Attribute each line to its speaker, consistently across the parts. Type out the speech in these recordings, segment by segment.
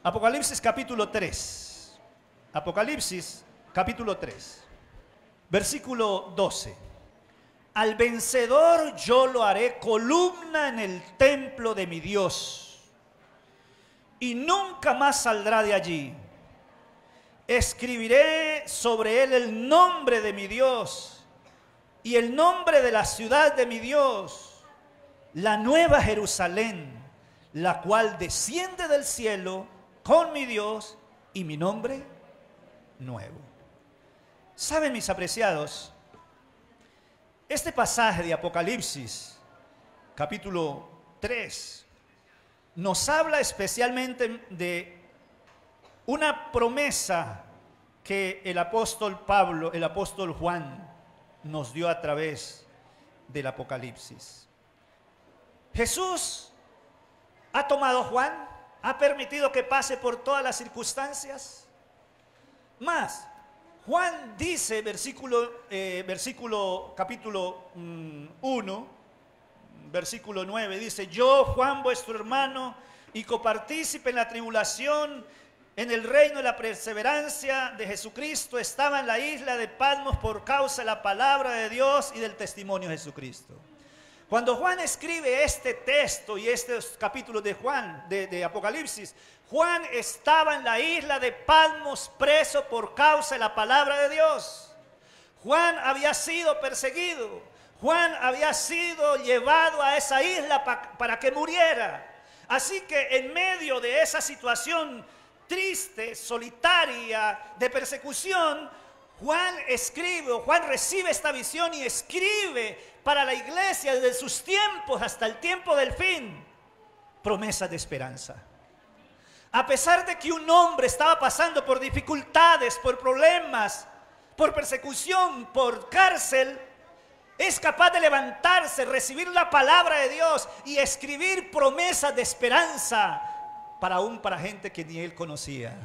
Speaker 1: Apocalipsis capítulo 3. Apocalipsis capítulo 3. Versículo 12. Al vencedor yo lo haré columna en el templo de mi Dios, y nunca más saldrá de allí. Escribiré sobre él el nombre de mi Dios y el nombre de la ciudad de mi Dios, la nueva Jerusalén, la cual desciende del cielo con mi Dios y mi nombre nuevo. ¿Saben, mis apreciados? Este pasaje de Apocalipsis, capítulo 3, nos habla especialmente de una promesa que el apóstol Pablo, el apóstol Juan, nos dio a través del Apocalipsis. Jesús ha tomado a Juan, ha permitido que pase por todas las circunstancias. Más, Juan dice, capítulo 1, versículo 9, dice: yo, Juan, vuestro hermano y copartícipe en la tribulación, en el reino de la perseverancia de Jesucristo, estaba en la isla de Patmos por causa de la palabra de Dios y del testimonio de Jesucristo. Cuando Juan escribe este texto y estos capítulos de Juan, de Apocalipsis, Juan estaba en la isla de Patmos preso por causa de la palabra de Dios. Juan había sido perseguido. Juan había sido llevado a esa isla para que muriera. Así que en medio de esa situación triste, solitaria, de persecución, Juan recibe esta visión y escribe para la iglesia desde sus tiempos hasta el tiempo del fin promesas de esperanza. A pesar de que un hombre estaba pasando por dificultades, por problemas, por persecución, por cárcel, es capaz de levantarse, recibir la palabra de Dios y escribir promesas de esperanza para gente que ni él conocía.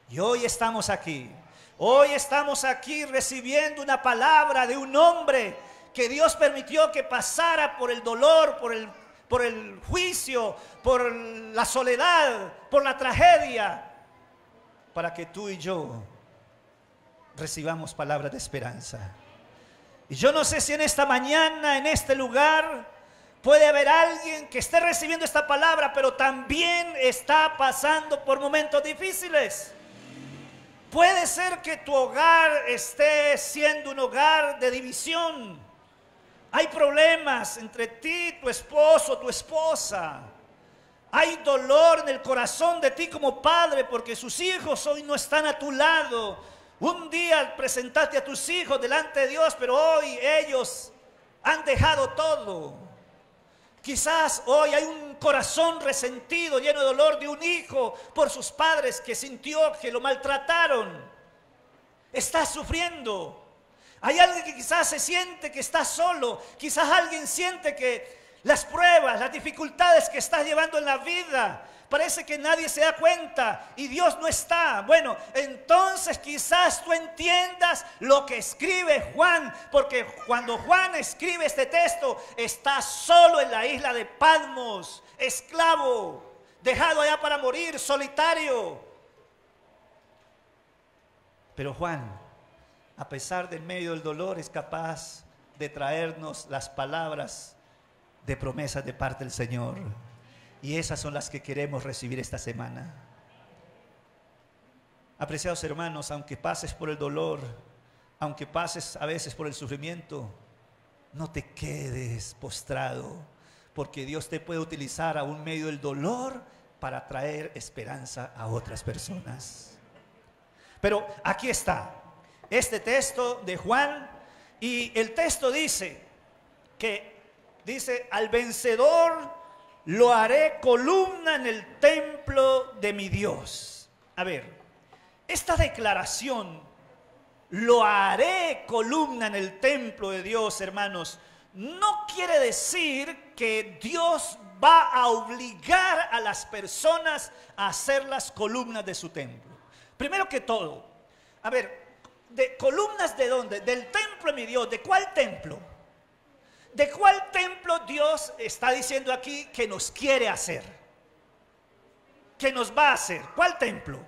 Speaker 1: Y hoy estamos aquí. Hoy estamos aquí recibiendo una palabra de un hombre que Dios permitió que pasara por el dolor, por el juicio, por la soledad, por la tragedia, para que tú y yo recibamos palabras de esperanza. Y yo no sé si en esta mañana, en este lugar, puede haber alguien que esté recibiendo esta palabra, pero también está pasando por momentos difíciles. Puede ser que tu hogar esté siendo un hogar de división. Hay problemas entre ti, tu esposo, tu esposa. Hay dolor en el corazón de ti como padre porque sus hijos hoy no están a tu lado. Un día presentaste a tus hijos delante de Dios, pero hoy ellos han dejado todo. Quizás hoy hay un corazón resentido, lleno de dolor de un hijo por sus padres que sintió que lo maltrataron. Estás sufriendo. Hay alguien que quizás se siente que está solo. Quizás alguien siente que las pruebas, las dificultades que estás llevando en la vida, parece que nadie se da cuenta y Dios no está. Bueno, entonces quizás tú entiendas lo que escribe Juan, porque cuando Juan escribe este texto, está solo en la isla de Patmos, esclavo, dejado allá para morir, solitario. Pero Juan, a pesar del medio del dolor, es capaz de traernos las palabras de promesas de parte del Señor. Y esas son las que queremos recibir esta semana. Apreciados hermanos, aunque pases por el dolor, aunque pases a veces por el sufrimiento, no te quedes postrado, porque Dios te puede utilizar aún en medio del dolor para traer esperanza a otras personas. Pero aquí está este texto de Juan, y el texto dice al vencedor lo haré columna en el templo de mi Dios. A ver, esta declaración, lo haré columna en el templo de Dios, hermanos, no quiere decir que Dios va a obligar a las personas a hacer las columnas de su templo. Primero que todo, a ver, ¿columnas de dónde? Del templo de mi Dios. ¿De cuál templo? ¿De cuál templo Dios está diciendo aquí que nos quiere hacer? que nos va a hacer. ¿Cuál templo?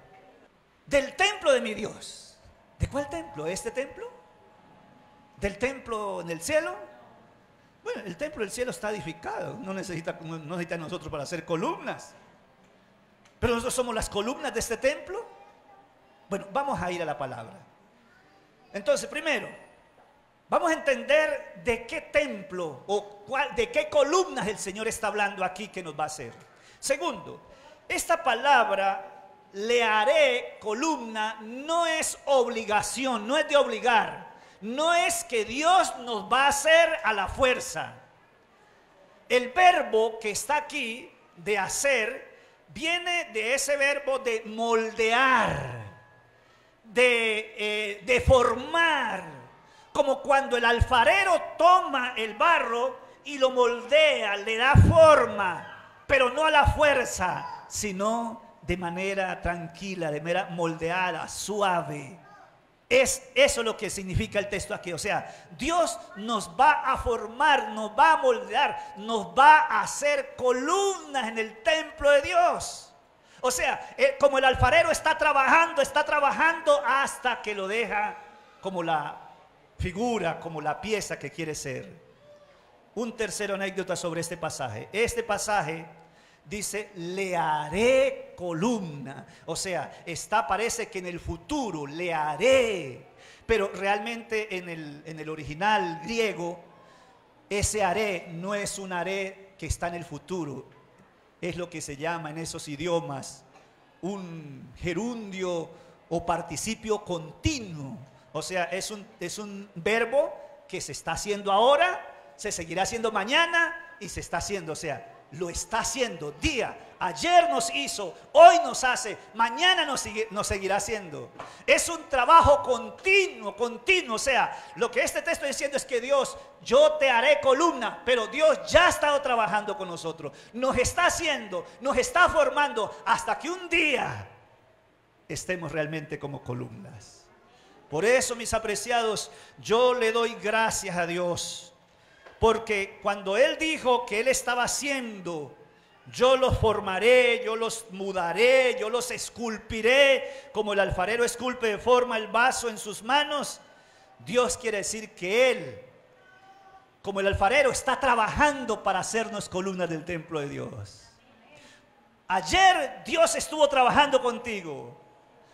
Speaker 1: Del templo de mi Dios. ¿De cuál templo? ¿Este templo? ¿Del templo en el cielo? Bueno, el templo del cielo está edificado. No necesita nosotros para hacer columnas. Pero nosotros somos las columnas de este templo. Bueno, vamos a ir a la palabra. Entonces, primero, vamos a entender de qué templo o de qué columnas el Señor está hablando aquí que nos va a hacer. Segundo, esta palabra, le haré columna, no es obligación, no es de obligar. No es que Dios nos va a hacer a la fuerza. El verbo que está aquí, de hacer, viene de ese verbo de moldear, de formar, como cuando el alfarero toma el barro y lo moldea, le da forma, pero no a la fuerza, sino de manera tranquila, de manera moldeada, suave. Es eso lo que significa el texto aquí. O sea, Dios nos va a formar, nos va a moldear, nos va a hacer columnas en el templo de Dios. O sea, como el alfarero está trabajando hasta que lo deja como la figura, como la pieza que quiere ser. Un tercero anécdota sobre este pasaje. Este pasaje dice, le haré columna. O sea, parece que en el futuro, le haré. Pero realmente en el original griego, ese haré no es un haré que está en el futuro. Es lo que se llama en esos idiomas un gerundio o participio continuo. O sea, es un verbo que se está haciendo ahora, se seguirá haciendo mañana y se está haciendo, o sea, lo está haciendo día. Ayer nos hizo, hoy nos hace, mañana nos seguirá haciendo. Es un trabajo continuo. O sea, lo que este texto está diciendo es que Dios, yo te haré columna, pero Dios ya ha estado trabajando con nosotros. Nos está haciendo, nos está formando hasta que un día estemos realmente como columnas. Por eso, mis apreciados, yo le doy gracias a Dios. Porque cuando Él dijo que Él estaba haciendo, yo los formaré, yo los mudaré, yo los esculpiré, como el alfarero esculpe de forma el vaso en sus manos, Dios quiere decir que Él, como el alfarero, está trabajando para hacernos columnas del templo de Dios. Ayer Dios estuvo trabajando contigo,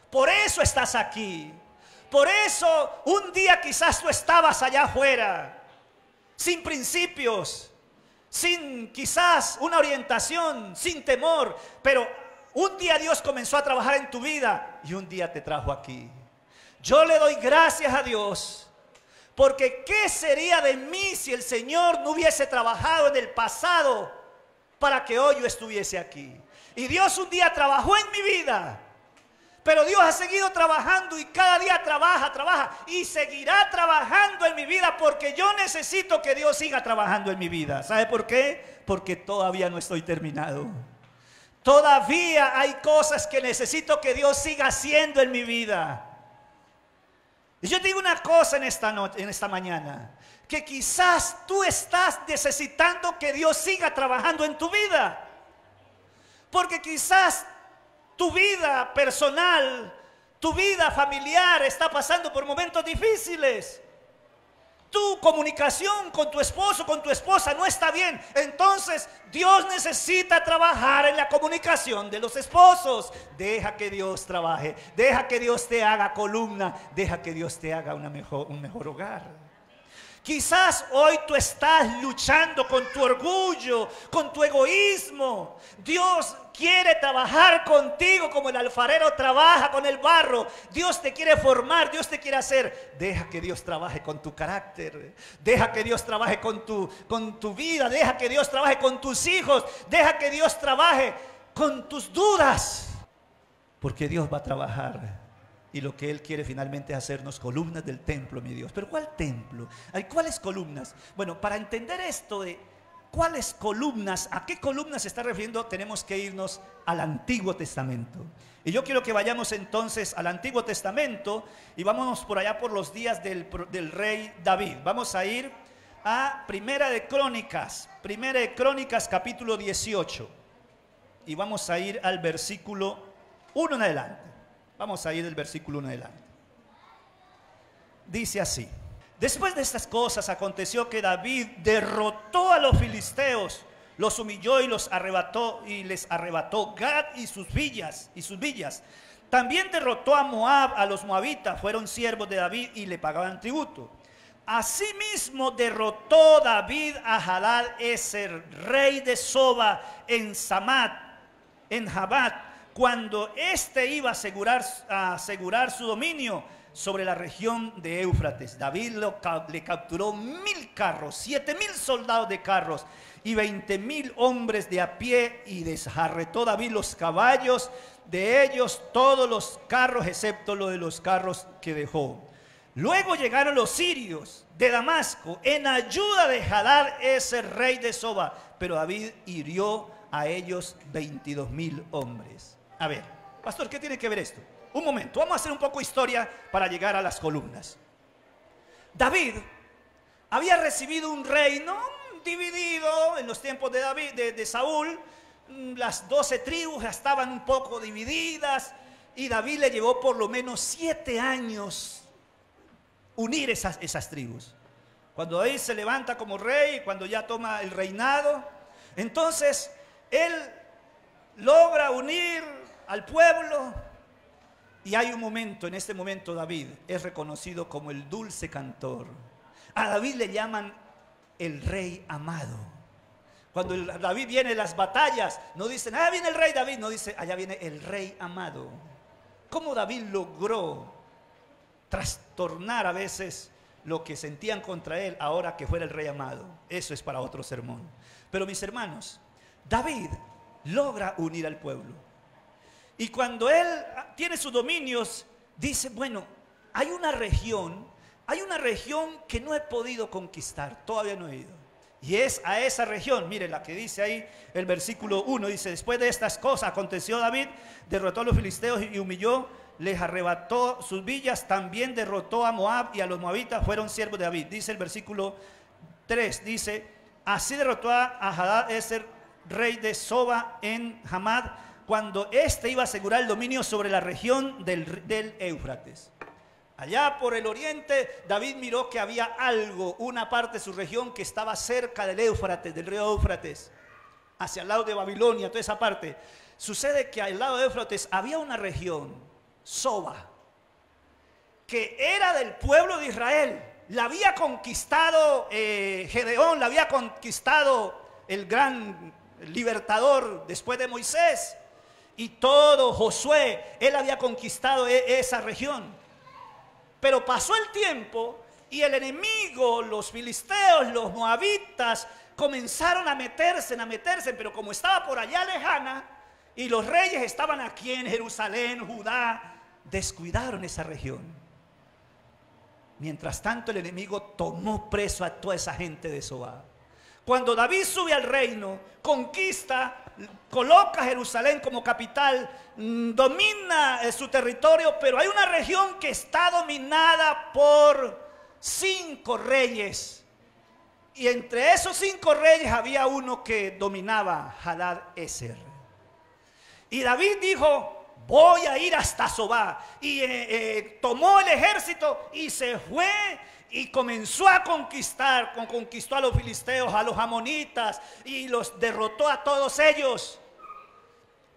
Speaker 1: por eso estás aquí. Por eso un día quizás tú estabas allá afuera, sin principios, sin quizás una orientación, sin temor, pero un día Dios comenzó a trabajar en tu vida y un día te trajo aquí. Yo le doy gracias a Dios, porque ¿qué sería de mí si el Señor no hubiese trabajado en el pasado para que hoy yo estuviese aquí? Y Dios un día trabajó en mi vida, pero Dios ha seguido trabajando y cada día trabaja y seguirá trabajando en mi vida, porque yo necesito que Dios siga trabajando en mi vida. ¿Sabe por qué? Porque todavía no estoy terminado. Todavía hay cosas que necesito que Dios siga haciendo en mi vida. Y yo digo una cosa en esta mañana, que quizás tú estás necesitando que Dios siga trabajando en tu vida, porque quizás tu vida personal, tu vida familiar está pasando por momentos difíciles. Tu comunicación con tu esposo, con tu esposa no está bien. Entonces Dios necesita trabajar en la comunicación de los esposos. Deja que Dios trabaje, deja que Dios te haga columna, deja que Dios te haga un mejor hogar. Quizás hoy tú estás luchando con tu orgullo, con tu egoísmo. Dios quiere trabajar contigo como el alfarero trabaja con el barro. Dios te quiere formar, Dios te quiere hacer. Deja que Dios trabaje con tu carácter. Deja que Dios trabaje con tu vida. Deja que Dios trabaje con tus hijos. Deja que Dios trabaje con tus dudas. Porque Dios va a trabajar. Y lo que Él quiere finalmente es hacernos columnas del templo, mi Dios. ¿Pero cuál templo? ¿Cuáles columnas? Bueno, para entender esto de cuáles columnas, a qué columnas se está refiriendo, tenemos que irnos al Antiguo Testamento. Y yo quiero que vayamos entonces al Antiguo Testamento y vámonos por allá por los días del rey David. Vamos a ir a Primera de Crónicas capítulo 18. y vamos a ir al versículo 1 en adelante. Vamos a ir del versículo 1 en adelante. Dice así: después de estas cosas aconteció que David derrotó a los filisteos, los humilló y les arrebató Gad y sus villas. También derrotó a Moab, a los moabitas, fueron siervos de David y le pagaban tributo. Asimismo derrotó David a Hadad-ezer, rey de Soba, en Jabat, cuando éste iba a asegurar su dominio sobre la región de Éufrates. David le capturó 1000 carros, 7000 soldados de carros y 20,000 hombres de a pie, y desjarretó David los caballos de ellos, todos los carros, excepto lo de los carros que dejó. Luego llegaron los sirios de Damasco en ayuda de Hadad-ezer, rey de Soba, pero David hirió a ellos 22,000 hombres. A ver, pastor, ¿qué tiene que ver esto? Un momento, vamos a hacer un poco de historia para llegar a las columnas. David había recibido un reino dividido en los tiempos de David, de Saúl. Las 12 tribus estaban un poco divididas y David le llevó por lo menos 7 años unir esas tribus. Cuando David se levanta como rey, cuando ya toma el reinado, entonces él logra unir al pueblo. Y hay un momento, en este momento David es reconocido como el dulce cantor. A David le llaman el rey amado. Cuando David viene de las batallas, no dicen, ah, viene el rey David, no dice, allá viene el rey amado. ¿Cómo David logró trastornar a veces lo que sentían contra él ahora que fuera el rey amado? Eso es para otro sermón. Pero mis hermanos, David logra unir al pueblo. Y cuando él tiene sus dominios, dice, bueno, hay una región que no he podido conquistar, todavía no he ido. Y es a esa región, mire la que dice ahí el versículo 1, dice, después de estas cosas aconteció David, derrotó a los filisteos y humilló, les arrebató sus villas, también derrotó a Moab y a los moabitas, fueron siervos de David. Dice el versículo 3, dice, así derrotó a Hadad-ezer, rey de Soba, en Hamad, cuando éste iba a asegurar el dominio sobre la región del Éufrates. Allá por el oriente, David miró que había algo, una parte de su región que estaba cerca del Éufrates, del río Éufrates, hacia el lado de Babilonia, toda esa parte. Sucede que al lado de Éufrates había una región, Soba, que era del pueblo de Israel. La había conquistado Gedeón, la había conquistado el gran libertador después de Moisés. Y todo Josué, él había conquistado esa región. Pero pasó el tiempo y el enemigo, los filisteos, los moabitas, comenzaron a meterse, pero como estaba por allá lejana y los reyes estaban aquí en Jerusalén, Judá, descuidaron esa región. Mientras tanto el enemigo tomó preso a toda esa gente de Soba. Cuando David sube al reino, conquista, coloca Jerusalén como capital, domina su territorio, pero hay una región que está dominada por 5 reyes. Y entre esos 5 reyes había uno que dominaba, Hadad-ezer. Y David dijo, voy a ir hasta Soba. Y tomó el ejército y se fue. Y comenzó a conquistar, conquistó a los filisteos, a los amonitas y los derrotó a todos ellos.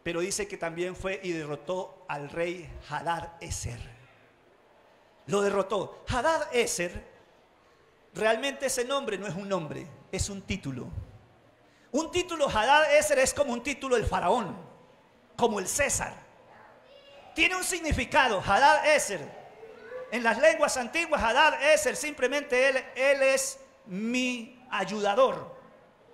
Speaker 1: Pero dice que también fue y derrotó al rey Hadad-ezer. Lo derrotó. Hadad-ezer, realmente ese nombre no es un nombre, es un título. Un título Hadad-ezer es como un título del faraón, como el César. Tiene un significado, Hadad-ezer. En las lenguas antiguas, Hadad-ezer, simplemente él es mi ayudador.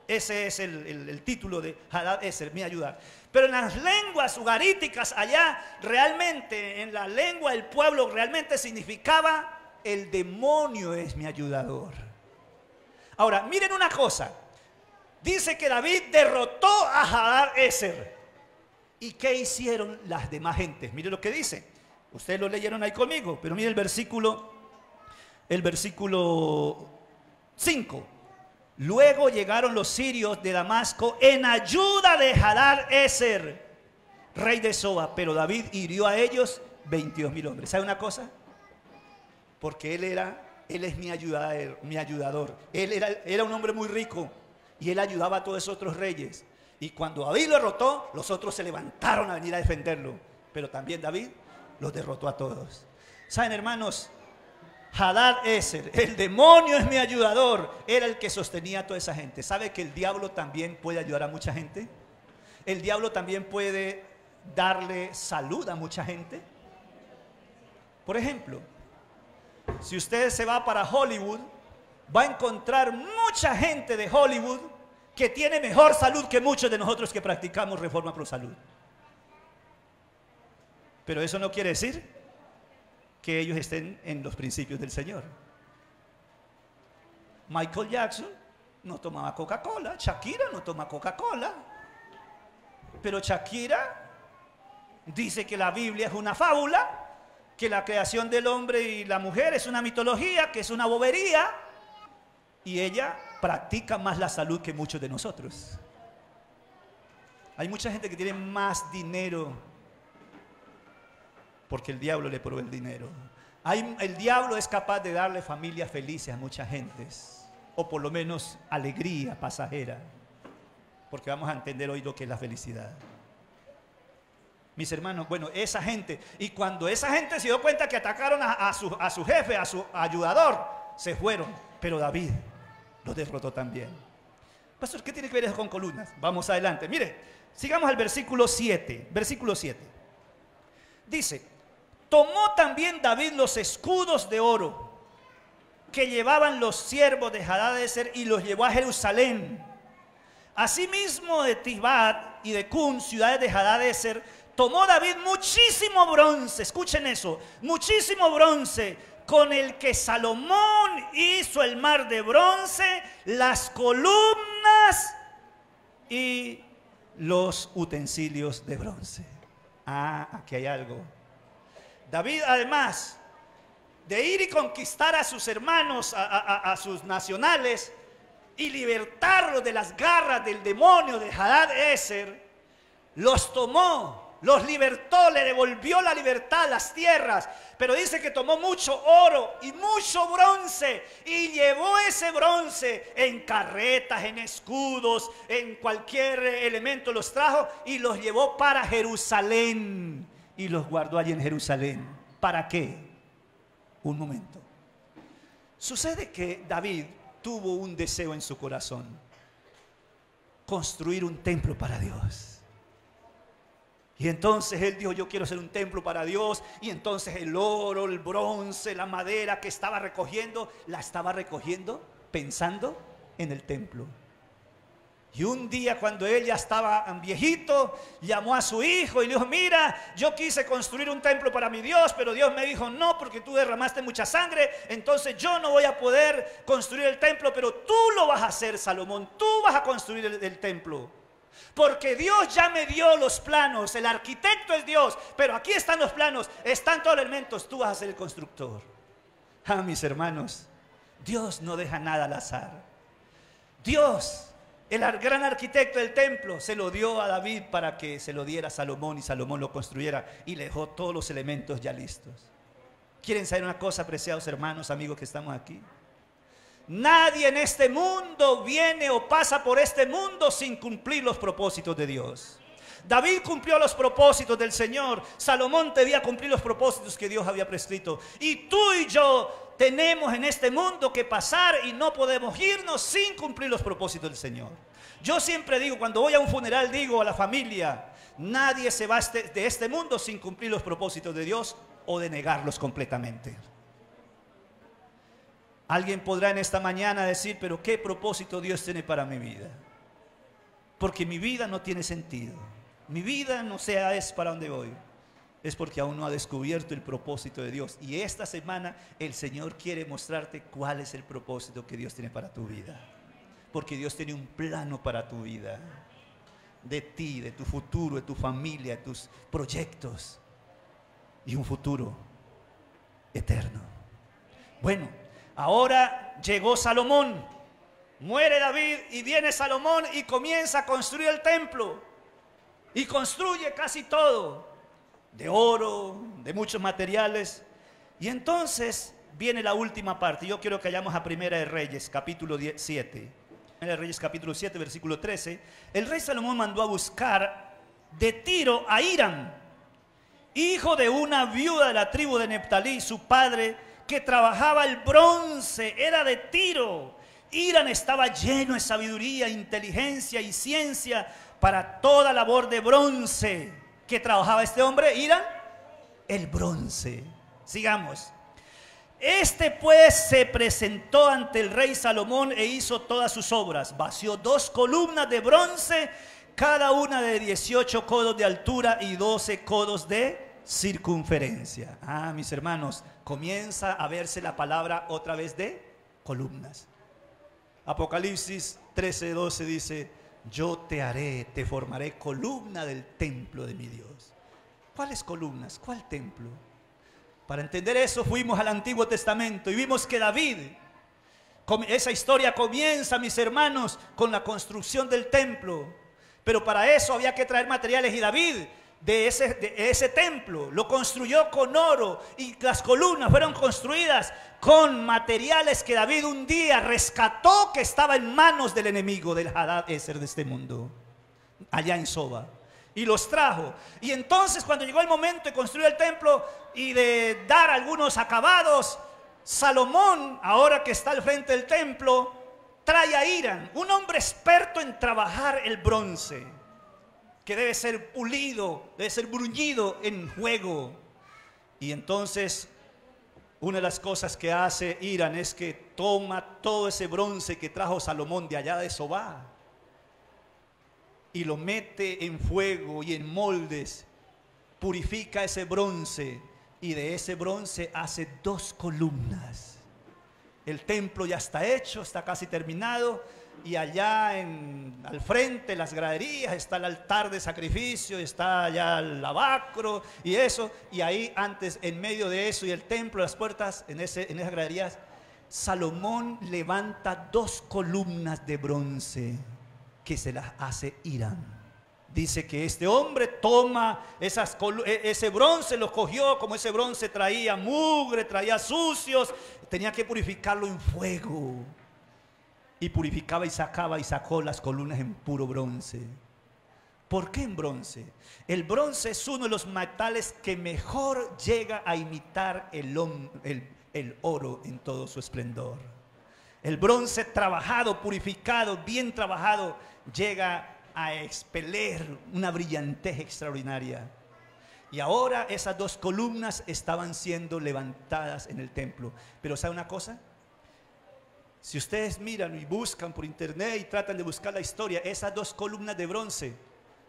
Speaker 1: Ese es el título de Hadad-ezer, mi ayudar. Pero en las lenguas ugaríticas allá, realmente, en la lengua del pueblo, realmente significaba, el demonio es mi ayudador. Ahora, miren una cosa. Dice que David derrotó a Hadad-ezer. ¿Y qué hicieron las demás gentes? Miren lo que dice. Ustedes lo leyeron ahí conmigo, pero mire el versículo 5. Luego llegaron los sirios de Damasco en ayuda de Hadad-Ezer, rey de Soba, pero David hirió a ellos 22,000 hombres. ¿Sabe una cosa? Porque él es mi ayudador. Él era un hombre muy rico y él ayudaba a todos esos otros reyes. Y cuando David lo derrotó, los otros se levantaron a venir a defenderlo. Pero también David los derrotó a todos. ¿Saben, hermanos? Hadad-Ezer, el demonio es mi ayudador, era el que sostenía a toda esa gente. ¿Sabe que el diablo también puede ayudar a mucha gente? El diablo también puede darle salud a mucha gente. Por ejemplo, si usted se va para Hollywood, va a encontrar mucha gente de Hollywood que tiene mejor salud que muchos de nosotros que practicamos Reforma Pro Salud. Pero eso no quiere decir que ellos estén en los principios del Señor. Michael Jackson no tomaba Coca-Cola, Shakira no toma Coca-Cola, pero Shakira dice que la Biblia es una fábula, que la creación del hombre y la mujer es una mitología, que es una bobería, y ella practica más la salud que muchos de nosotros. Hay mucha gente que tiene más dinero porque el diablo le provee el dinero. El diablo es capaz de darle familias felices a muchas gentes, o por lo menos alegría pasajera, porque vamos a entender hoy lo que es la felicidad. Mis hermanos, bueno, esa gente, y cuando esa gente se dio cuenta que atacaron a su jefe, a su ayudador, se fueron, pero David los derrotó también. Pastor, ¿qué tiene que ver eso con columnas? Vamos adelante, mire, sigamos al versículo 7, dice: tomó también David los escudos de oro que llevaban los siervos de Hadad-Ezer y los llevó a Jerusalén. Asimismo de Tibad y de Cun, ciudades de Hadad-Ezer, tomó David muchísimo bronce, escuchen eso, muchísimo bronce, con el que Salomón hizo el mar de bronce, las columnas y los utensilios de bronce. Ah, aquí hay algo. David, además de ir y conquistar a sus hermanos, a sus nacionales, y libertarlos de las garras del demonio de Hadad-Ezer, los tomó, los libertó, le devolvió la libertad, las tierras, pero dice que tomó mucho oro y mucho bronce y llevó ese bronce en carretas, en escudos, en cualquier elemento los trajo y los llevó para Jerusalén y los guardó allí en Jerusalén. ¿Para qué? Un momento. Sucede que David tuvo un deseo en su corazón: construir un templo para Dios. Y entonces él dijo: yo quiero hacer un templo para Dios. Y entonces el oro, el bronce, la madera que estaba recogiendo, la estaba recogiendo pensando en el templo. Y un día, cuando él ya estaba viejito, llamó a su hijo y le dijo: mira, yo quise construir un templo para mi Dios, pero Dios me dijo: no, porque tú derramaste mucha sangre, entonces yo no voy a poder construir el templo, pero tú lo vas a hacer, Salomón, tú vas a construir el templo. Porque Dios ya me dio los planos, el arquitecto es Dios, pero aquí están los planos, están todos los elementos, tú vas a ser el constructor. Ah, mis hermanos, Dios no deja nada al azar. Dios, el gran arquitecto del templo, se lo dio a David para que se lo diera a Salomón y Salomón lo construyera y le dejó todos los elementos ya listos. ¿Quieren saber una cosa, apreciados hermanos, amigos que estamos aquí? Nadie en este mundo viene o pasa por este mundo sin cumplir los propósitos de Dios. David cumplió los propósitos del Señor. Salomón debía cumplir los propósitos que Dios había prescrito. Y tú y yo tenemos en este mundo que pasar y no podemos irnos sin cumplir los propósitos del Señor. Yo siempre digo, cuando voy a un funeral, digo a la familia: nadie se va de este mundo sin cumplir los propósitos de Dios o de negarlos completamente. Alguien podrá en esta mañana decir: pero ¿qué propósito Dios tiene para mi vida? Porque mi vida no tiene sentido. Mi vida no es para dónde voy. Es porque aún no ha descubierto el propósito de Dios. Y esta semana el Señor quiere mostrarte cuál es el propósito que Dios tiene para tu vida. Porque Dios tiene un plano para tu vida. De ti, de tu futuro, de tu familia, de tus proyectos. Y un futuro eterno. Bueno, ahora llegó Salomón. Muere David y viene Salomón y comienza a construir el templo. Y construye casi todo, de oro, de muchos materiales. Y entonces viene la última parte. Yo quiero que vayamos a Primera de Reyes, capítulo 7. Primera de Reyes, capítulo 7, versículo 13. El rey Salomón mandó a buscar de Tiro a Hiram, hijo de una viuda de la tribu de Neftalí, su padre, que trabajaba el bronce, era de Tiro. Hiram estaba lleno de sabiduría, inteligencia y ciencia para toda labor de bronce. ¿Qué trabajaba este hombre, Hiram? El bronce. Sigamos. Este pues se presentó ante el rey Salomón e hizo todas sus obras. Vació 2 columnas de bronce, cada una de 18 codos de altura y 12 codos de circunferencia. Mis hermanos, comienza a verse la palabra otra vez de columnas. Apocalipsis 13:12 dice: yo te haré, te formaré columna del templo de mi Dios. ¿Cuáles columnas? ¿Cuál templo? Para entender eso fuimos al Antiguo Testamento y vimos que David, esa historia comienza, mis hermanos, con la construcción del templo. Pero para eso había que traer materiales y David de ese templo lo construyó con oro y las columnas fueron construidas con materiales que David un día rescató, que estaba en manos del enemigo, del Hadad-Ezer de este mundo, allá en Soba, y los trajo. Y entonces cuando llegó el momento de construir el templo y de dar algunos acabados, Salomón, ahora que está al frente del templo, trae a Hiram, un hombre experto en trabajar el bronce, que debe ser pulido, debe ser bruñido en fuego. Y entonces una de las cosas que hace Hiram es que toma todo ese bronce que trajo Salomón de allá de Sobá y lo mete en fuego y en moldes, purifica ese bronce y de ese bronce hace 2 columnas. El templo ya está hecho, está casi terminado. Y allá al frente, las graderías, está el altar de sacrificio, está allá el lavacro y eso. Y ahí antes, en medio de eso y el templo, las puertas, en esas graderías, Salomón levanta 2 columnas de bronce que se las hace Hiram. Dice que este hombre toma ese bronce, lo cogió, como ese bronce traía mugre, traía sucios, tenía que purificarlo en fuego. Y purificaba y sacó las columnas en puro bronce. ¿Por qué en bronce? El bronce es uno de los metales que mejor llega a imitar el oro en todo su esplendor. El bronce trabajado, purificado, bien trabajado, llega a expeler una brillantez extraordinaria. Y ahora esas 2 columnas estaban siendo levantadas en el templo. Pero ¿sabe una cosa? Si ustedes miran y buscan por internet y tratan de buscar la historia, esas 2 columnas de bronce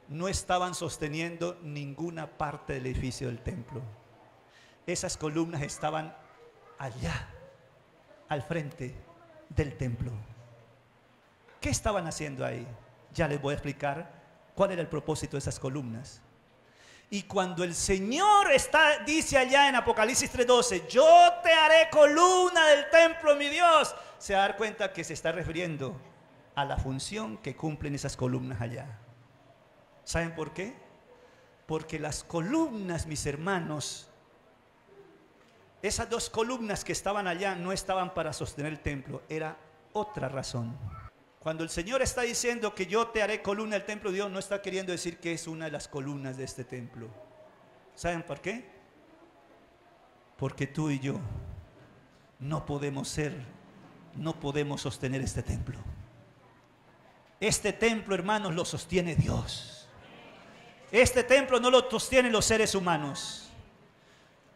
Speaker 1: no estaban sosteniendo ninguna parte del edificio del templo. Esas columnas estaban allá, al frente del templo. ¿Qué estaban haciendo ahí? Ya les voy a explicar cuál era el propósito de esas columnas. Y cuando el Señor dice allá en Apocalipsis 3:12, yo te haré columna del templo de mi Dios, se va a dar cuenta que se está refiriendo a la función que cumplen esas columnas allá. ¿Saben por qué? Porque las columnas, mis hermanos, esas 2 columnas que estaban allá no estaban para sostener el templo, era otra razón. Cuando el Señor está diciendo que yo te haré columna del templo de Dios, no está queriendo decir que es una de las columnas de este templo. ¿Saben por qué? Porque tú y yo no podemos sostener este templo. Este templo, hermanos, lo sostiene Dios. Este templo no lo sostienen los seres humanos.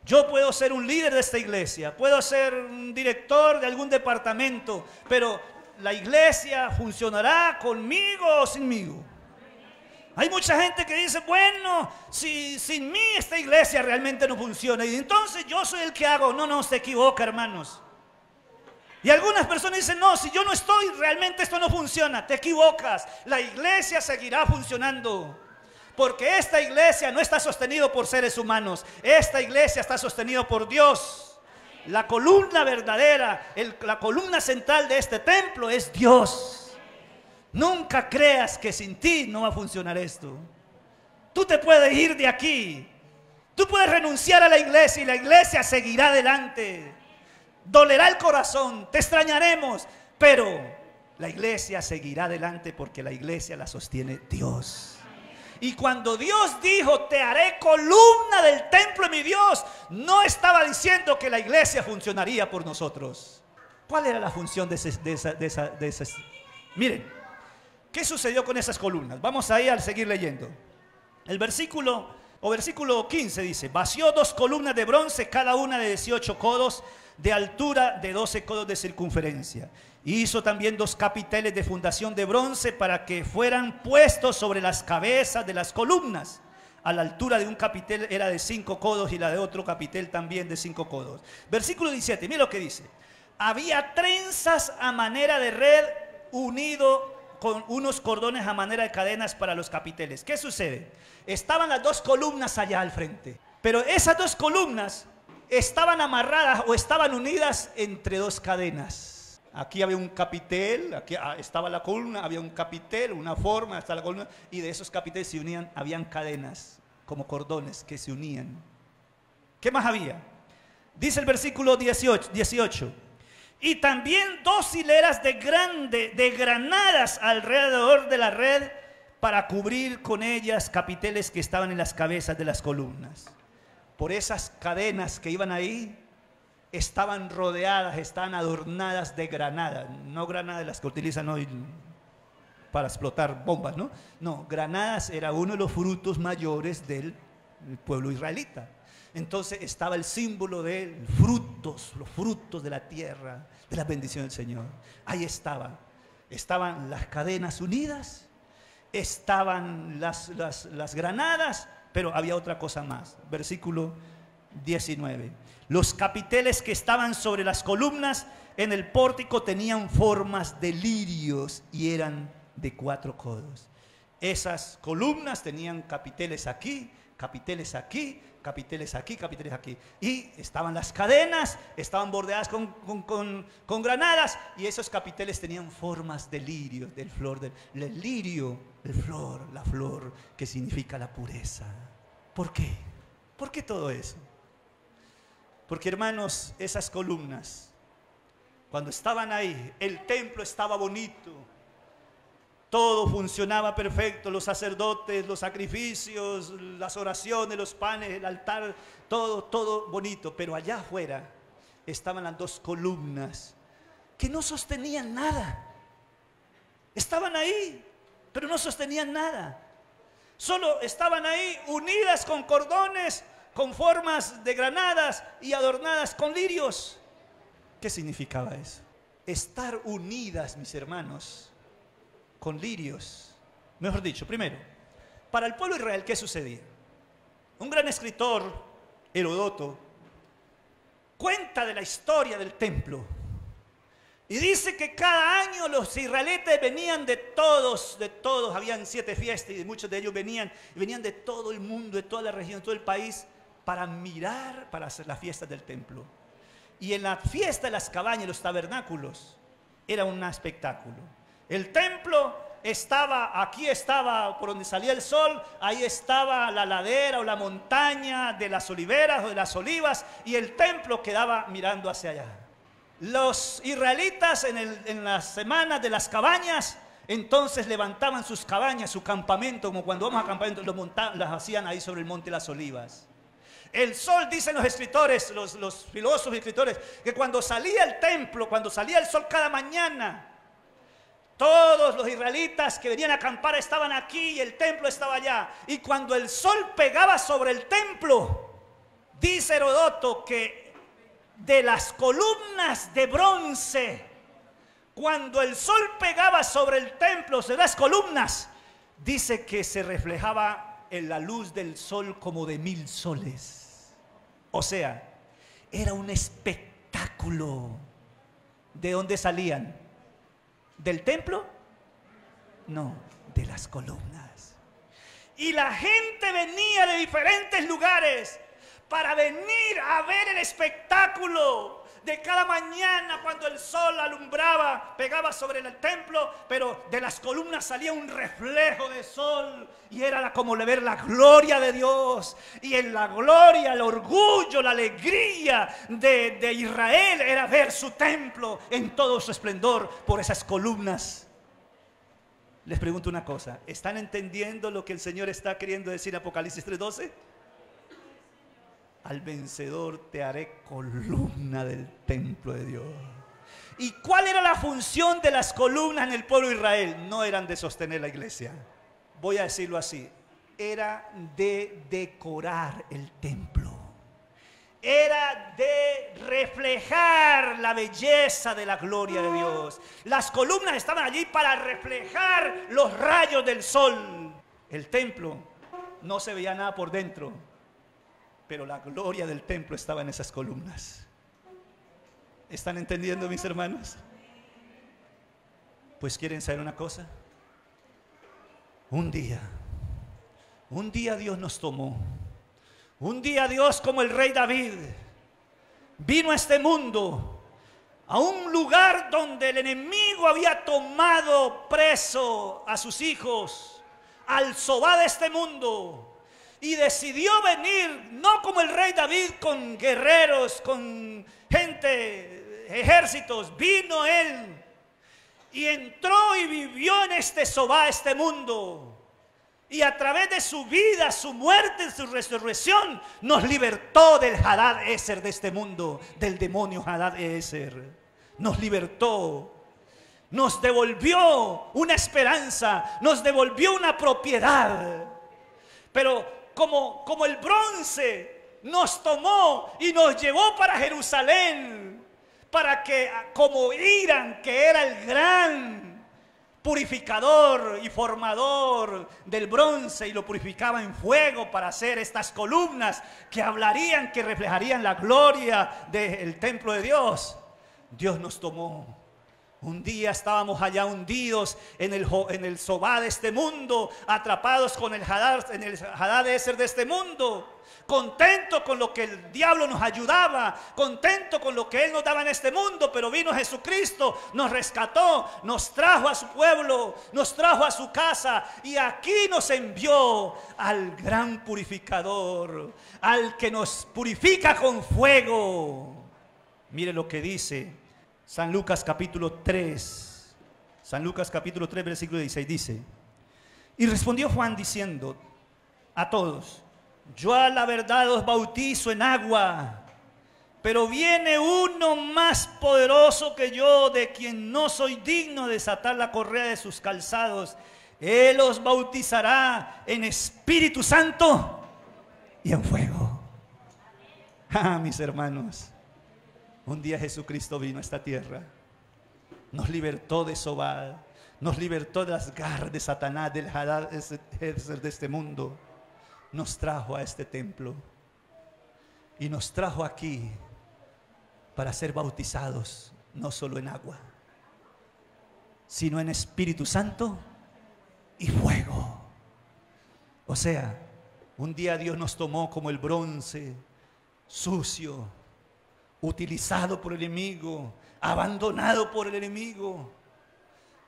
Speaker 1: Yo puedo ser un líder de esta iglesia, puedo ser un director de algún departamento, pero la iglesia funcionará conmigo o sinmigo. Hay mucha gente que dice, bueno, si sin mí esta iglesia realmente no funciona, y entonces yo soy el que hago. No, se equivoca, hermanos. Y algunas personas dicen, no, si yo no estoy, realmente esto no funciona. Te equivocas, la iglesia seguirá funcionando. Porque esta iglesia no está sostenida por seres humanos, esta iglesia está sostenida por Dios. la columna verdadera, la columna central de este templo es Dios. Nunca creas que sin ti no va a funcionar esto. Tú te puedes ir de aquí. Tú puedes renunciar a la iglesia y la iglesia seguirá adelante. Dolerá el corazón, te extrañaremos, pero la iglesia seguirá adelante porque la iglesia la sostiene Dios. Y cuando Dios dijo, te haré columna del templo de mi Dios, no estaba diciendo que la iglesia funcionaría por nosotros. ¿Cuál era la función de esa? Miren, ¿qué sucedió con esas columnas? Vamos ahí a seguir leyendo. El versículo 15 dice, vació 2 columnas de bronce, cada una de 18 codos de altura, de 12 codos de circunferencia. Hizo también 2 capiteles de fundación de bronce para que fueran puestos sobre las cabezas de las columnas. A la altura de un capitel era de 5 codos y la de otro capitel también de 5 codos. Versículo 17, mira lo que dice. Había trenzas a manera de red unido con unos cordones a manera de cadenas para los capiteles. ¿Qué sucede? Estaban las 2 columnas allá al frente, pero esas 2 columnas estaban amarradas o estaban unidas entre 2 cadenas. Aquí había un capitel, aquí estaba la columna, había un capitel, una forma, hasta la columna, y de esos capiteles se unían, habían cadenas, como cordones que se unían. ¿Qué más había? Dice el versículo 18. Y también 2 hileras de granadas alrededor de la red para cubrir con ellas capiteles que estaban en las cabezas de las columnas. Por esas cadenas que iban ahí, estaban rodeadas, estaban adornadas de granadas. No granadas las que utilizan hoy para explotar bombas, ¿no? No, granadas era uno de los frutos mayores del pueblo israelita. Entonces estaba el símbolo de los frutos de la tierra, de la bendición del Señor. Ahí estaban las cadenas unidas, estaban las granadas, pero había otra cosa más. Versículo 19. Los capiteles que estaban sobre las columnas en el pórtico tenían formas de lirios y eran de 4 codos. Esas columnas tenían capiteles aquí, capiteles aquí, capiteles aquí, capiteles aquí. Y estaban las cadenas, estaban bordeadas con granadas, y esos capiteles tenían formas de lirio, del lirio, la flor que significa la pureza. ¿Por qué? ¿Por qué todo eso? Porque, hermanos, esas columnas, cuando estaban ahí, el templo estaba bonito, todo funcionaba perfecto, los sacerdotes, los sacrificios, las oraciones, los panes, el altar, todo bonito. Pero allá afuera estaban las 2 columnas que no sostenían nada. Estaban ahí, pero no sostenían nada. Solo estaban ahí unidas con cordones, con formas de granadas y adornadas con lirios. ¿Qué significaba eso? Estar unidas, mis hermanos, con lirios. Mejor dicho, primero, para el pueblo de Israel, ¿qué sucedía? Un gran escritor, Heródoto, cuenta de la historia del templo y dice que cada año los israelitas venían de todos, habían 7 fiestas y muchos de ellos venían de todo el mundo, de toda la región, de todo el país, para hacer las fiestas del templo. Y en la fiesta de las cabañas, los tabernáculos, era un espectáculo. El templo aquí estaba por donde salía el sol, ahí estaba la ladera o la montaña de las oliveras o de las olivas, y el templo quedaba mirando hacia allá. Los israelitas en las semanas de las cabañas, entonces levantaban sus cabañas, su campamento, como cuando vamos a campamento, las hacían ahí sobre el monte de las olivas. El sol, dicen los escritores, los filósofos y escritores, que cuando salía el templo, cuando salía el sol cada mañana, todos los israelitas que venían a acampar estaban aquí y el templo estaba allá. Y cuando el sol pegaba sobre el templo, dice Heródoto que de las columnas de bronce, cuando el sol pegaba sobre el templo, sobre las columnas, dice que se reflejaba en la luz del sol como de 1000 soles. O sea, era un espectáculo. ¿De dónde salían? ¿Del templo? No, de las columnas. Y la gente venía de diferentes lugares para venir a ver el espectáculo, de cada mañana cuando el sol alumbraba, pegaba sobre el templo, pero de las columnas salía un reflejo de sol y era como ver la gloria de Dios. Y en la gloria, el orgullo, la alegría de Israel era ver su templo en todo su esplendor por esas columnas. Les pregunto una cosa, ¿están entendiendo lo que el Señor está queriendo decir en Apocalipsis 3:12? Al vencedor te haré columna del templo de Dios. ¿Y cuál era la función de las columnas en el pueblo de Israel? No eran de sostener la iglesia, voy a decirlo así, era de decorar el templo. Era de reflejar la belleza de la gloria de Dios. Las columnas estaban allí para reflejar los rayos del sol. El templo no se veía nada por dentro, pero la gloria del templo estaba en esas columnas. ¿Están entendiendo, mis hermanos? Pues quieren saber una cosa. Un día Dios nos tomó. Un día Dios, como el rey David, vino a este mundo, a un lugar donde el enemigo había tomado preso a sus hijos, al Zobá de este mundo. Y decidió venir, no como el rey David, con guerreros, con gente, ejércitos. Vino él y entró y vivió en este Zobá, este mundo. Y a través de su vida, su muerte y su resurrección, nos libertó del Hadad Eser de este mundo, del demonio Hadad Eser. Nos libertó. Nos devolvió una esperanza, nos devolvió una propiedad. Pero como el bronce nos tomó y nos llevó para Jerusalén, para que, como Irán, que era el gran purificador y formador del bronce, y lo purificaba en fuego para hacer estas columnas que hablarían, que reflejarían la gloria del templo de Dios, Dios nos tomó. Un día estábamos allá hundidos en el Zobá de este mundo, atrapados con el Hadad Eser de este mundo, contento con lo que el diablo nos ayudaba, contento con lo que él nos daba en este mundo. Pero vino Jesucristo, nos rescató, nos trajo a su pueblo, nos trajo a su casa, y aquí nos envió al gran purificador, al que nos purifica con fuego. Mire lo que dice San Lucas capítulo 3. San Lucas capítulo 3 versículo 16 dice: y respondió Juan diciendo a todos: yo a la verdad os bautizo en agua, pero viene uno más poderoso que yo, de quien no soy digno de desatar la correa de sus calzados. Él os bautizará en Espíritu Santo y en fuego. Ah, mis hermanos, un día Jesucristo vino a esta tierra, nos libertó de Zobá, nos libertó de las garras de Satanás, del Hadad Eser de este mundo, nos trajo a este templo y nos trajo aquí para ser bautizados, no solo en agua, sino en Espíritu Santo y fuego. O sea, un día Dios nos tomó como el bronce sucio, utilizado por el enemigo, abandonado por el enemigo.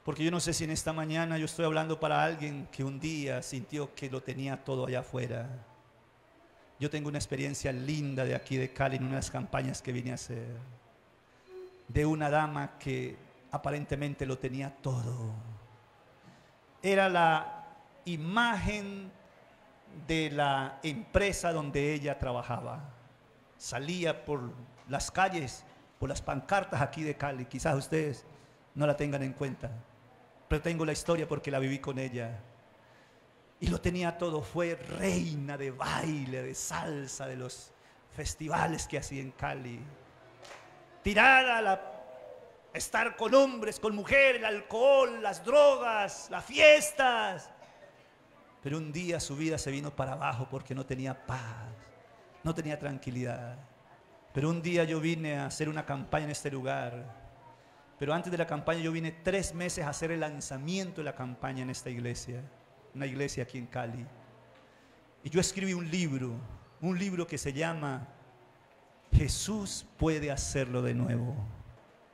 Speaker 1: Porque yo no sé si en esta mañana yo estoy hablando para alguien que un día sintió que lo tenía todo allá afuera. Yo tengo una experiencia linda de aquí de Cali en unas campañas que vine a hacer, de una dama que aparentemente lo tenía todo. Era la imagen de la empresa donde ella trabajaba. Salía por las calles, por las pancartas aquí de Cali. Quizás ustedes no la tengan en cuenta, pero tengo la historia porque la viví con ella. Y lo tenía todo, fue reina de baile, de salsa, de los festivales que hacía en Cali. Tirada a estar con hombres, con mujeres, el alcohol, las drogas, las fiestas. Pero un día su vida se vino para abajo porque no tenía paz, no tenía tranquilidad. Pero un día yo vine a hacer una campaña en este lugar. Pero antes de la campaña yo vine 3 meses a hacer el lanzamiento de la campaña en esta iglesia, una iglesia aquí en Cali. Y yo escribí un libro que se llama Jesús puede hacerlo de nuevo.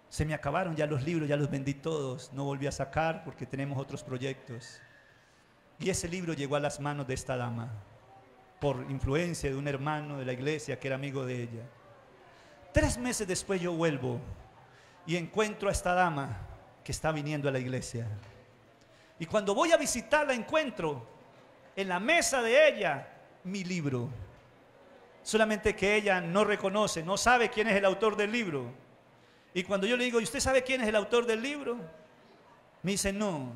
Speaker 1: Se me acabaron ya los libros, ya los vendí todos. No volví a sacar porque tenemos otros proyectos. Y ese libro llegó a las manos de esta dama por influencia de un hermano de la iglesia que era amigo de ella. 3 meses después yo vuelvo y encuentro a esta dama que está viniendo a la iglesia. Y cuando voy a visitarla encuentro en la mesa de ella mi libro. Solamente que ella no reconoce, no sabe quién es el autor del libro. Y cuando yo le digo, ¿y usted sabe quién es el autor del libro? Me dice, no.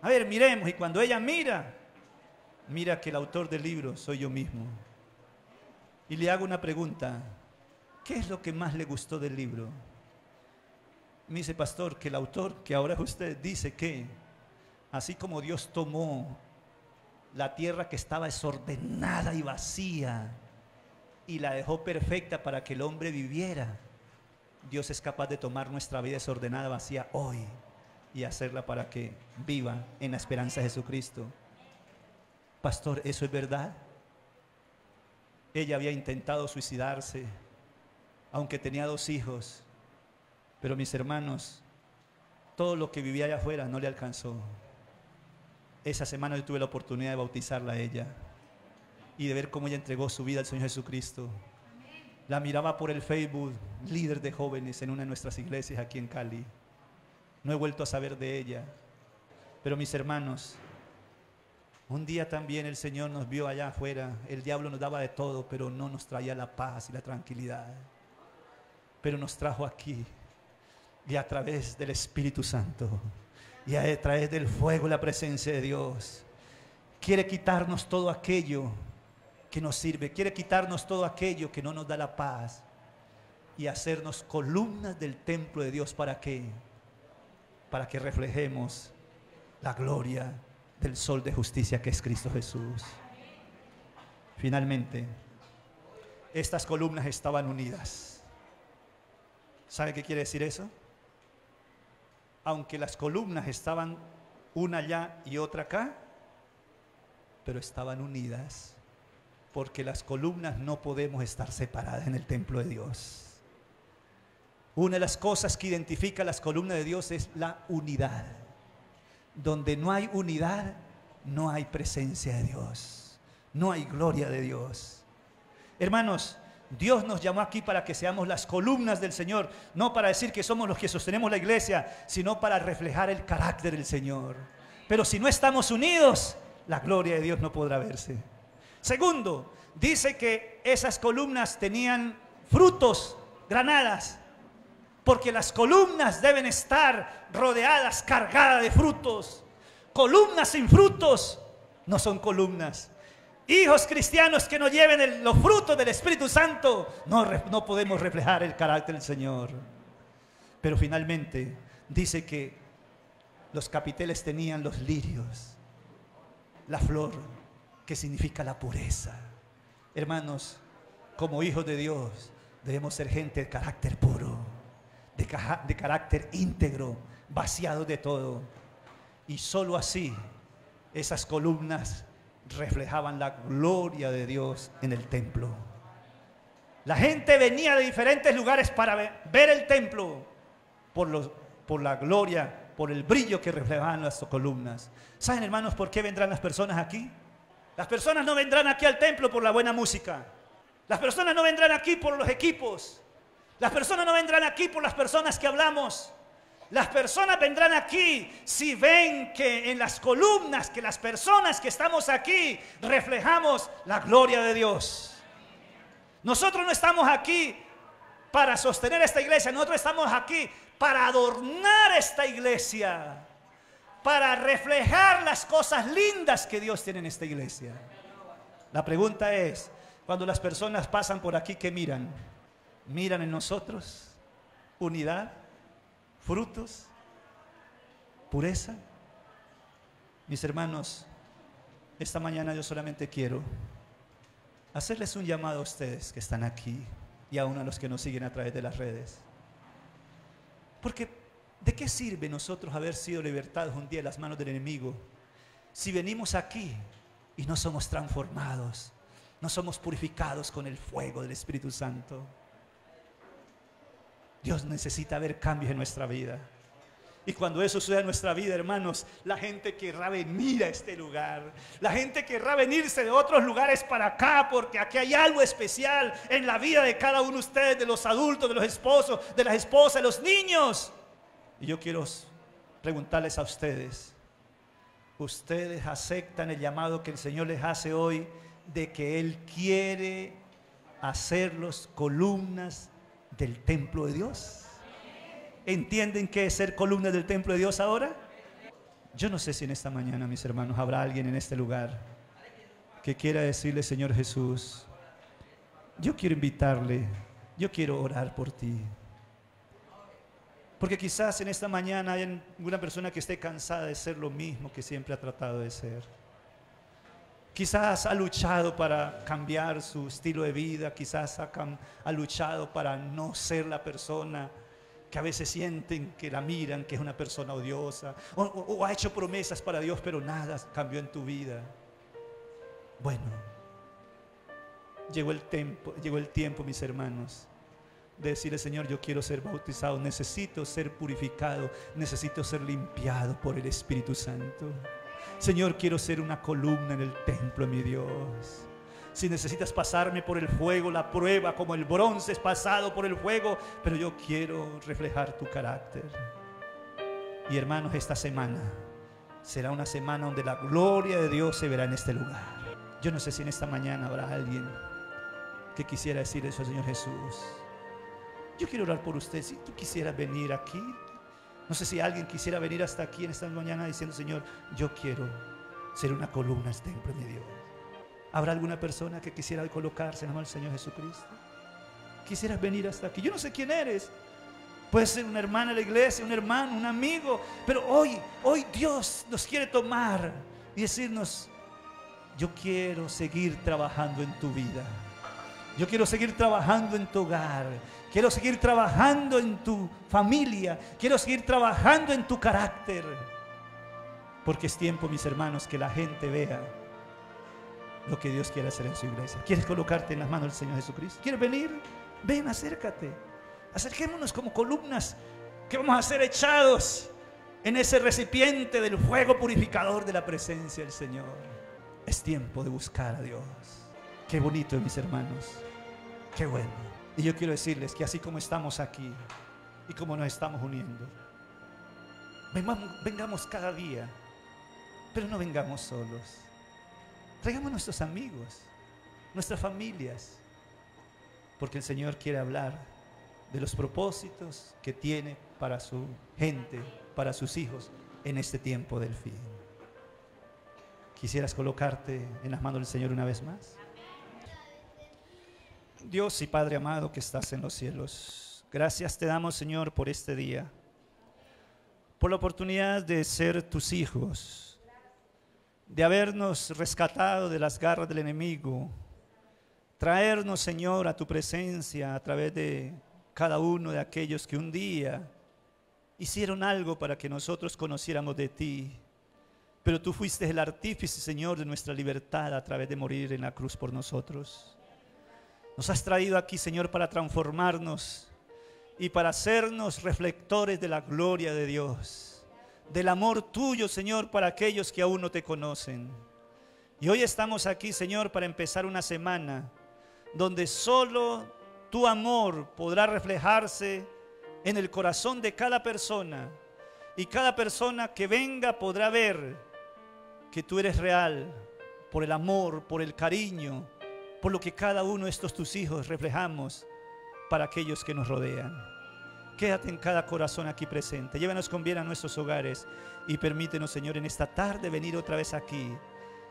Speaker 1: A ver, miremos. Y cuando ella mira que el autor del libro soy yo mismo. Y le hago una pregunta. ¿Qué es lo que más le gustó del libro? Me dice, pastor, que el autor, que ahora es usted, dice que así como Dios tomó la tierra que estaba desordenada y vacía y la dejó perfecta para que el hombre viviera, Dios es capaz de tomar nuestra vida desordenada, vacía hoy y hacerla para que viva en la esperanza de Jesucristo. Pastor, ¿eso es verdad? Ella había intentado suicidarse, aunque tenía 2 hijos, pero mis hermanos, todo lo que vivía allá afuera no le alcanzó. Esa semana yo tuve la oportunidad de bautizarla a ella y de ver cómo ella entregó su vida al Señor Jesucristo. La miraba por el Facebook, líder de jóvenes en una de nuestras iglesias aquí en Cali. No he vuelto a saber de ella. Pero mis hermanos, un día también el Señor nos vio allá afuera. El diablo nos daba de todo, pero no nos traía la paz y la tranquilidad. Pero nos trajo aquí, y a través del Espíritu Santo, y a través del fuego y la presencia de Dios, quiere quitarnos todo aquello que nos sirve, quiere quitarnos todo aquello que no nos da la paz y hacernos columnas del templo de Dios. ¿Para qué? Para que reflejemos la gloria del sol de justicia que es Cristo Jesús. Finalmente, estas columnas estaban unidas. ¿Sabe qué quiere decir eso? Aunque las columnas estaban una allá y otra acá, pero estaban unidas, porque las columnas no podemos estar separadas en el templo de Dios. Una de las cosas que identifica las columnas de Dios es la unidad. Donde no hay unidad, no hay presencia de Dios, no hay gloria de Dios. Hermanos, Dios nos llamó aquí para que seamos las columnas del Señor, no para decir que somos los que sostenemos la iglesia, sino para reflejar el carácter del Señor. Pero si no estamos unidos, la gloria de Dios no podrá verse. Segundo, dice que esas columnas tenían frutos, granadas, porque las columnas deben estar rodeadas, cargadas de frutos. Columnas sin frutos no son columnas. Hijos cristianos que no lleven los frutos del Espíritu Santo, no podemos reflejar el carácter del Señor. Pero finalmente dice que los capiteles tenían los lirios, la flor que significa la pureza. Hermanos, como hijos de Dios debemos ser gente de carácter puro, de carácter íntegro, vaciado de todo. Y solo así esas columnas reflejaban la gloria de Dios en el templo. La gente venía de diferentes lugares para ver el templo por la gloria, por el brillo que reflejaban las columnas. ¿Saben, hermanos, por qué vendrán las personas aquí? Las personas no vendrán aquí al templo por la buena música. Las personas no vendrán aquí por los equipos. Las personas no vendrán aquí por las personas que hablamos. Las personas vendrán aquí si ven que en las columnas, que las personas que estamos aquí reflejamos la gloria de Dios. Nosotros no estamos aquí para sostener esta iglesia, nosotros estamos aquí para adornar esta iglesia, para reflejar las cosas lindas que Dios tiene en esta iglesia. La pregunta es, cuando las personas pasan por aquí, ¿qué miran? ¿Miran en nosotros unidad, frutos, pureza? Mis hermanos, esta mañana yo solamente quiero hacerles un llamado a ustedes que están aquí y aún a los que nos siguen a través de las redes. Porque ¿de qué sirve nosotros haber sido libertados un día de las manos del enemigo si venimos aquí y no somos transformados, no somos purificados con el fuego del Espíritu Santo? Dios necesita ver cambios en nuestra vida. Y cuando eso suceda en nuestra vida, hermanos, la gente querrá venir a este lugar. La gente querrá venirse de otros lugares para acá, porque aquí hay algo especial en la vida de cada uno de ustedes, de los adultos, de los esposos, de las esposas, de los niños. Y yo quiero preguntarles a ustedes, ¿ustedes aceptan el llamado que el Señor les hace hoy de que Él quiere hacerlos columnas del templo de Dios? ¿Entienden qué es ser columnas del templo de Dios ahora? Yo no sé si en esta mañana, mis hermanos, habrá alguien en este lugar que quiera decirle: Señor Jesús, yo quiero invitarle, yo quiero orar por ti. Porque quizás en esta mañana hay alguna persona que esté cansada de ser lo mismo que siempre ha tratado de ser. Quizás ha luchado para cambiar su estilo de vida, quizás ha luchado para no ser la persona que a veces sienten que la miran, que es una persona odiosa, o ha hecho promesas para Dios, pero nada cambió en tu vida. Bueno, llegó el tiempo, mis hermanos, de decirle: Señor, yo quiero ser bautizado, necesito ser purificado, necesito ser limpiado por el Espíritu Santo. Señor, quiero ser una columna en el templo de mi Dios. Si necesitas pasarme por el fuego, la prueba, como el bronce es pasado por el fuego, pero yo quiero reflejar tu carácter. Y hermanos, esta semana será una semana donde la gloria de Dios se verá en este lugar. Yo no sé si en esta mañana habrá alguien que quisiera decirle eso al Señor Jesús. Yo quiero orar por usted. Si tú quisieras venir aquí, no sé si alguien quisiera venir hasta aquí en esta mañana diciendo: Señor, yo quiero ser una columna en este templo de mi Dios. ¿Habrá alguna persona que quisiera colocarse en la mano del Señor Jesucristo? ¿Quisieras venir hasta aquí? Yo no sé quién eres. Puede ser una hermana de la iglesia, un hermano, un amigo. Pero hoy Dios nos quiere tomar y decirnos: yo quiero seguir trabajando en tu vida. Yo quiero seguir trabajando en tu hogar. Quiero seguir trabajando en tu familia. Quiero seguir trabajando en tu carácter. Porque es tiempo, mis hermanos, que la gente vea lo que Dios quiere hacer en su iglesia. ¿Quieres colocarte en las manos del Señor Jesucristo? ¿Quieres venir? Ven, acércate. Acerquémonos como columnas que vamos a ser echados en ese recipiente del fuego purificador de la presencia del Señor. Es tiempo de buscar a Dios. Qué bonito, mis hermanos. Qué bueno. Y yo quiero decirles que así como estamos aquí y como nos estamos uniendo, vengamos cada día, pero no vengamos solos. Traigamos a nuestros amigos, nuestras familias, porque el Señor quiere hablar de los propósitos que tiene para su gente, para sus hijos en este tiempo del fin. ¿Quisieras colocarte en las manos del Señor una vez más? Dios y Padre amado que estás en los cielos, gracias te damos, Señor, por este día, por la oportunidad de ser tus hijos, de habernos rescatado de las garras del enemigo, traernos, Señor, a tu presencia a través de cada uno de aquellos que un día hicieron algo para que nosotros conociéramos de ti. Pero tú fuiste el artífice, Señor, de nuestra libertad a través de morir en la cruz por nosotros. Nos has traído aquí, Señor, para transformarnos y para hacernos reflectores de la gloria de Dios, del amor tuyo, Señor, para aquellos que aún no te conocen. Y hoy estamos aquí, Señor, para empezar una semana donde solo tu amor podrá reflejarse en el corazón de cada persona, y cada persona que venga podrá ver que tú eres real por el amor, por el cariño, por lo que cada uno de estos tus hijos reflejamos para aquellos que nos rodean. Quédate en cada corazón aquí presente, llévanos con bien a nuestros hogares y permítenos, Señor, en esta tarde venir otra vez aquí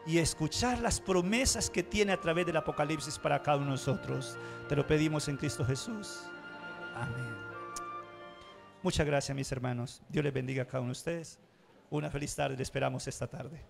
Speaker 1: y escuchar las promesas que tiene a través del Apocalipsis para cada uno de nosotros. Te lo pedimos en Cristo Jesús. Amén. Muchas gracias, mis hermanos. Dios les bendiga a cada uno de ustedes. Una feliz tarde, les esperamos esta tarde.